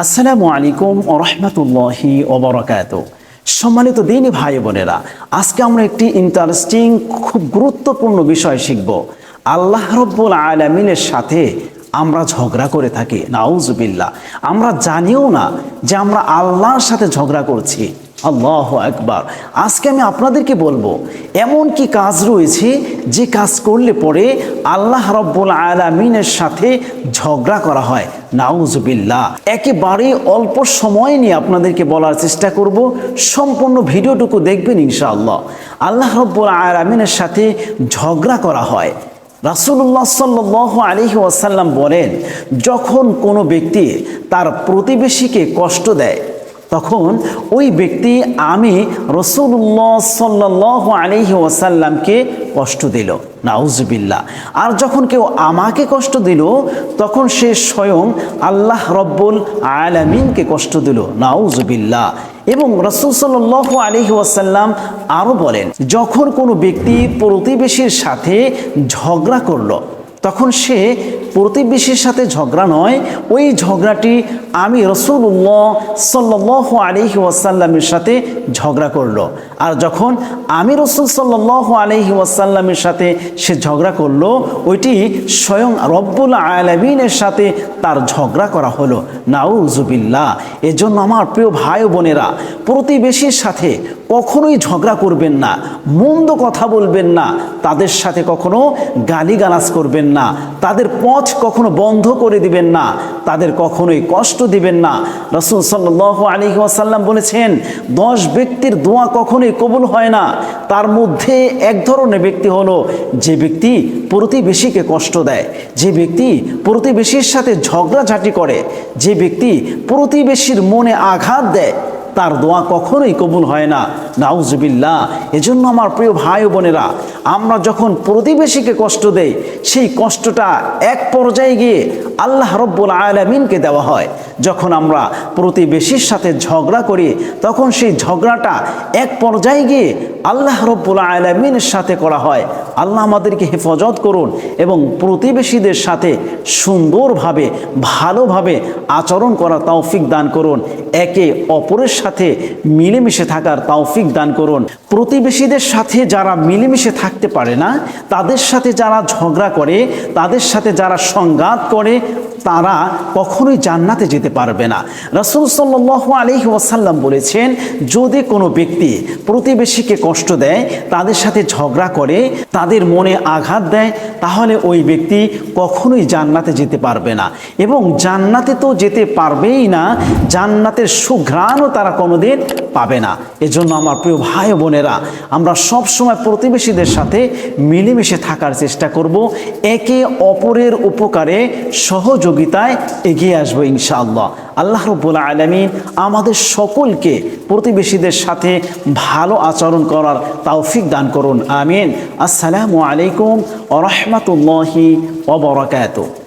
আসসালামু আলাইকুম ওয়া রাহমাতুল্লাহি ওয়া বারাকাতুহু। সম্মানিত দিনী ভাই বোনেরা, আজকে আমরা একটি ইন্টারেস্টিং খুব গুরুত্বপূর্ণ বিষয় শিখব। আল্লাহ রাব্বুল আলামিনের সাথে আমরা ঝগড়া করে থাকি, নাউজুবিল্লাহ। আমরা জানিও না যে আমরা আল্লাহর সাথে ঝগড়া করছি। আল্লাহু আকবার। আজকে আমি আপনাদেরকে বলবো এমন কি কাজ রয়েছে যে কাজ করলে পরে আল্লাহ রাব্বুল আলামিনের সাথে ঝগড়া করা হয়, নাউজুবিল্লাহ। একেবারে অল্প সময় নিয়ে আপনাদেরকে বলার চেষ্টা করব, সম্পূর্ণ ভিডিওটুকু দেখবেন ইনশাআল্লাহ। আল্লাহ রাব্বুল আলামিনের সাথে ঝগড়া করা হয়। রাসূলুল্লাহ সাল্লাল্লাহু আলাইহি ওয়াসাল্লাম বলেন, যখন কোনো ব্যক্তি তার প্রতিবেশীকে কষ্ট দেয় তখন ওই ব্যক্তি আমি রাসূলুল্লাহ সাল্লাল্লাহু আলাইহি ওয়াসাল্লামকে কষ্ট দিল, নাউজুবিল্লাহ। আর যখন কেউ আমাকে কষ্ট দিল তখন সে স্বয়ং আল্লাহ রব্বুল আলামিনকে কষ্ট দিল, নাউজুবিল্লাহ। এবং রাসূল সাল্লাল্লাহু আলাইহি ওয়াসাল্লাম আরও বলেন, যখন কোনো ব্যক্তি প্রতিবেশীর সাথে ঝগড়া করলো তখন সে প্রতিবেশীর সাথে ঝগড়া নয়, ওই ঝগড়াটি আমি রাসূলুল্লাহ সাল্লাল্লাহু আলাইহি ওয়াসাল্লামের সাথে ঝগড়া করলো। আর যখন আমি রাসূল সাল্লাল্লাহু আলাইহি ওয়াসাল্লামের সাথে সে ঝগড়া করলো, ওইটি স্বয়ং রব্বুল আলামিনের সাথে তার ঝগড়া করা হলো, নাউজুবিল্লাহ। এজন্য আমার প্রিয় ভাই বোনেরা, প্রতিবেশীর সাথে কখনোই ঝগড়া করবেন না, মন্দ কথা বলবেন না, তাদের সাথে কখনো গালিগালাজ করবেন না, তাদের পথ কখনো বন্ধ করে দিবেন না, তাদের কখনোই কষ্ট দিবেন না। রাসূল সাল্লাল্লাহু আলাইহি ওয়াসাল্লাম বলেছেন, 10 ব্যক্তির দোয়া কখনোই কবুল হয় না। তার মধ্যে এক ধরনের ব্যক্তি হলো যে ব্যক্তি প্রতিবেশীকে কষ্ট দেয়, যে ব্যক্তি প্রতিবেশীর সাথে ঝগড়াঝাটি করে, যে ব্যক্তি প্রতিবেশীর মনে আঘাত দেয়, তার দোয়া কখনোই কবুল হয় না, নাউজুবিল্লাহ। এজন্য আমার প্রিয় ভাই বোনেরা, আমরা যখন প্রতিবেশীকে কষ্ট দেই সেই কষ্টটা এক পর্যায়ে গিয়ে আল্লাহ রব্বুল আলামিনকে দেওয়া হয়। যখন আমরা প্রতিবেশীর সাথে ঝগড়া করি তখন সেই ঝগড়াটা এক পর্যায়ে গিয়ে আল্লাহ রব্বুল আলামিনের সাথে করা হয়। আল্লাহ আমাদেরকে হেফাজত করুন এবং প্রতিবেশীদের সাথে সুন্দরভাবে ভালোভাবে আচরণ করার তৌফিক দান করুন, একে অপরের সাথে মিলেমিশে থাকার তৌফিক দান করুন। প্রতিবেশীদের সাথে যারা মিলেমিশে থাকতে পারে না, তাদের সাথে যারা ঝগড়া করে, তাদের সাথে যারা সংঘাত করে, তারা কখনোই জান্নাতে যেতে পারবে না। রাসূল সাল্লাল্লাহু আলাইহি ওয়াসাল্লাম বলেছেন, যদি কোনো ব্যক্তি প্রতিবেশীকে কষ্ট দেয়, তাদের সাথে ঝগড়া করে, তাদের মনে আঘাত দেয়, তাহলে ওই ব্যক্তি কখনোই জান্নাতে যেতে পারবে না। এবং জান্নাতে তো যেতে পারবেই না, জান্নাতের সুঘ্রাণও তারা কোনোদিন পাবে না। এজন্য আমার প্রিয় ভাই বোনেরা, আমরা সব সময় প্রতিবেশীদের সাথে মিলেমিশে থাকার চেষ্টা করব, একে অপরের উপকারে সহযোগিতায় এগিয়ে আসবো ইনশাআল্লাহ। আল্লাহ রাব্বুল আলামিন আমাদের সকলকে প্রতিবেশীদের সাথে ভালো আচরণ করার তৌফিক দান করুন, আমিন। আসসালামু আলাইকুম ওয়া রাহমাতুল্লাহি ওয়া বারাকাতুহু।